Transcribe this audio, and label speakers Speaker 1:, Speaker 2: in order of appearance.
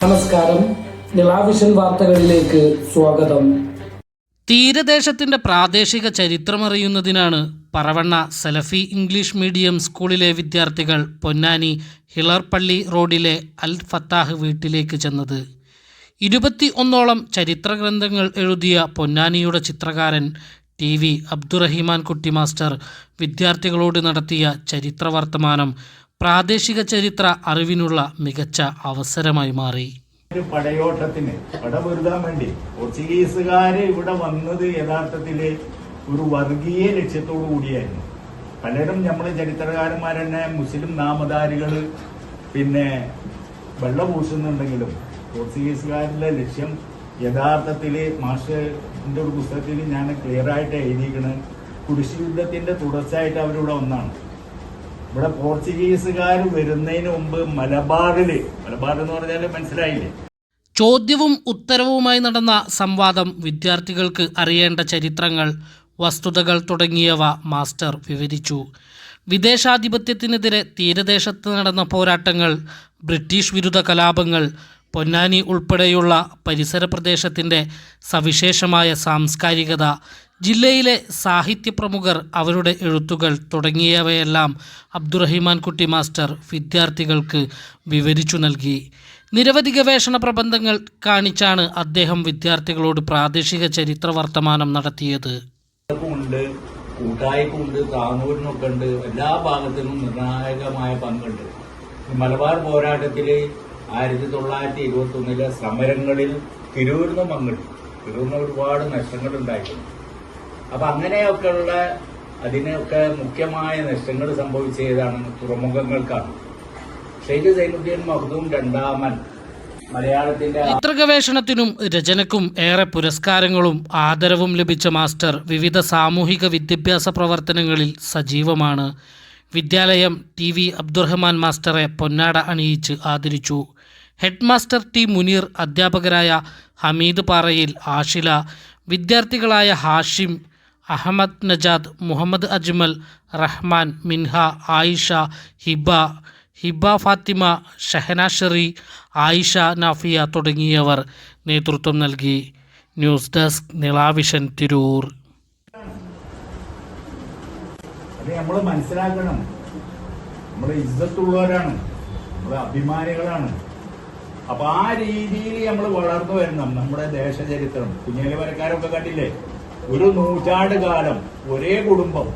Speaker 1: നമസ്കാരം, നിളാവിഷൻ വാർത്തകളിലേക്ക് സ്വാഗതം.
Speaker 2: തീരദേശത്തിന്റെ പ്രാദേശിക ചരിത്രമറിയുന്നതിനാണ് പറവണ്ണ സലഫി ഇംഗ്ലീഷ് മീഡിയം സ്കൂളിലെ വിദ്യാർത്ഥികൾ പൊന്നാനി ഹിളർപള്ളി റോഡിലെ അൽ ഫത്താഹ് വീട്ടിലേക്ക് ചെന്നത്. 21ഓളം ചരിത്രഗ്രന്ഥങ്ങൾ എഴുതിയ പൊന്നാനിയുടെ ചിത്രകാരൻ TV അബ്ദുറഹിമാൻ കുട്ടി മാസ്റ്റർ വിദ്യാർത്ഥികളോട് നടത്തിയ ചരിത്രവർത്തമാനം പ്രാദേശിക ചരിത്ര അറിവിനുള്ള മികച്ച അവസരമായി മാറി.
Speaker 3: ഒരു പടയോട്ടത്തിന് പടപൊരുതാൻ വേണ്ടി പോർച്ചുഗീസുകാര് ഇവിടെ വന്നത് യഥാർത്ഥത്തില് ഒരു വർഗീയ ലക്ഷ്യത്തോടു കൂടിയായിരുന്നു. പലരും നമ്മളെ ചരിത്രകാരന്മാർ തന്നെ മുസ്ലിം നാമധാരികള് പിന്നെ വെള്ളപൂശുന്നുണ്ടെങ്കിലും പോർച്ചുഗീസുകാരുടെ ലക്ഷ്യം യഥാർത്ഥത്തില് മാസ്റ്ററിന്റെ ഒരു പുസ്തകത്തിൽ ഞാൻ ക്ലിയർ ആയിട്ട് എഴുതിയിരിക്കുന്നത് കുരിശ് യുദ്ധത്തിന്റെ തുടർച്ചയായിട്ട് അവരിവിടെ ഒന്നാണ്. ഇവിടെ പോർച്ചുഗീസുകാർ വരുന്നതിന് മുമ്പ് മലബാർ എന്ന് പറഞ്ഞാൽ മനസ്സിലായില്ലേ?
Speaker 2: ചോദ്യവും ഉത്തരവുമായി നടന്ന സംവാദം വിദ്യാർത്ഥികൾക്ക് അറിയേണ്ട ചരിത്രങ്ങൾ, വസ്തുതകൾ തുടങ്ങിയവ മാസ്റ്റർ വിവരിച്ചു. വിദേശാധിപത്യത്തിനെതിരെ തീരദേശത്ത് നടന്ന പോരാട്ടങ്ങൾ, ബ്രിട്ടീഷ് വിരുദ്ധ കലാപങ്ങൾ, പൊന്നാനി ഉൾപ്പെടെയുള്ള പരിസര പ്രദേശത്തിൻ്റെ സവിശേഷമായ സാംസ്കാരികത, ജില്ലയിലെ സാഹിത്യപ്രമുഖർ, അവരുടെ എഴുത്തുകൾ തുടങ്ങിയവയെല്ലാം അബ്ദുറഹിമാൻ കുട്ടി മാസ്റ്റർ വിദ്യാർത്ഥികൾക്ക് വിവരിച്ചു നൽകി. നിരവധി ഗവേഷണ പ്രബന്ധങ്ങൾ കാണിച്ചാണ് അദ്ദേഹം വിദ്യാർത്ഥികളോട് പ്രാദേശിക ചരിത്ര വർത്തമാനം നടത്തിയത്.
Speaker 3: കൂട്ടായ്ക്കുണ്ട്, താനൂരിനൊക്കെ ഉണ്ട്, എല്ലാ ഭാഗത്തിനും നിർണായകമായ പങ്കുണ്ട്. മലബാർ പോരാട്ടത്തില് 1921 സമരങ്ങളിൽ തിരൂരിനും പങ്കുണ്ട്. തിരൂരിന് ഒരുപാട് നഷ്ടങ്ങൾ ഉണ്ടായിട്ടുണ്ട്. അപ്പൊ അങ്ങനെയൊക്കെയുള്ള അതിനൊക്കെ മുഖ്യമായ നഷ്ടങ്ങൾ സംഭവിച്ചതാണ് തുറമുഖങ്ങൾക്കാണ്. ഷെയ്ഖ് സൈനുദ്ദീൻ മഖ്ദൂം രണ്ടാമൻ മലയാളത്തിന്റെ
Speaker 2: ചിത്രഗവേഷണത്തിനും രചനയ്ക്കും ഏറെ പുരസ്കാരങ്ങളും ആദരവും ലഭിച്ച മാസ്റ്റർ വിവിധ സാമൂഹിക വിദ്യാഭ്യാസ പ്രവർത്തനങ്ങളിൽ സജീവമാണ്. വിദ്യാലയം TV അബ്ദുറഹ്മാൻ മാസ്റ്ററെ പൊന്നാട അണിയിച്ച് ആദരിച്ചു. ഹെഡ് മാസ്റ്റർ T മുനീർ, അധ്യാപകരായ ഹമീദ് പാറയിൽ, ആഷില, വിദ്യാർത്ഥികളായ ഹാഷിം, അഹമ്മദ് നജാദ്, മുഹമ്മദ് അജ്മൽ, റഹ്മാൻ, മിൻഹ, ആയിഷ, ഹിബ ഫാത്തിമ, ഷഹന ഷെറി, ആയിഷ നാഫിയ തുടങ്ങിയവർ നേതൃത്വം നൽകി. News desk Nilavision, Tirur.
Speaker 3: അത് നമ്മൾ മനസ്സിലാക്കണം. നമ്മൾ ഇസ്സത്തുള്ളവരാണ്, നമ്മൾ അഭിമാനികളാണ്. അപ്പൊ ആ രീതിയിൽ നമ്മൾ വളർന്നു വരണം. നമ്മുടെ ദേശചരിത്രം കുഞ്ഞേലി വരക്കാരൊക്കെ കണ്ടില്ലേ, ഒരു നൂറ്റാണ്ട് കാലം ഒരേ കുടുംബം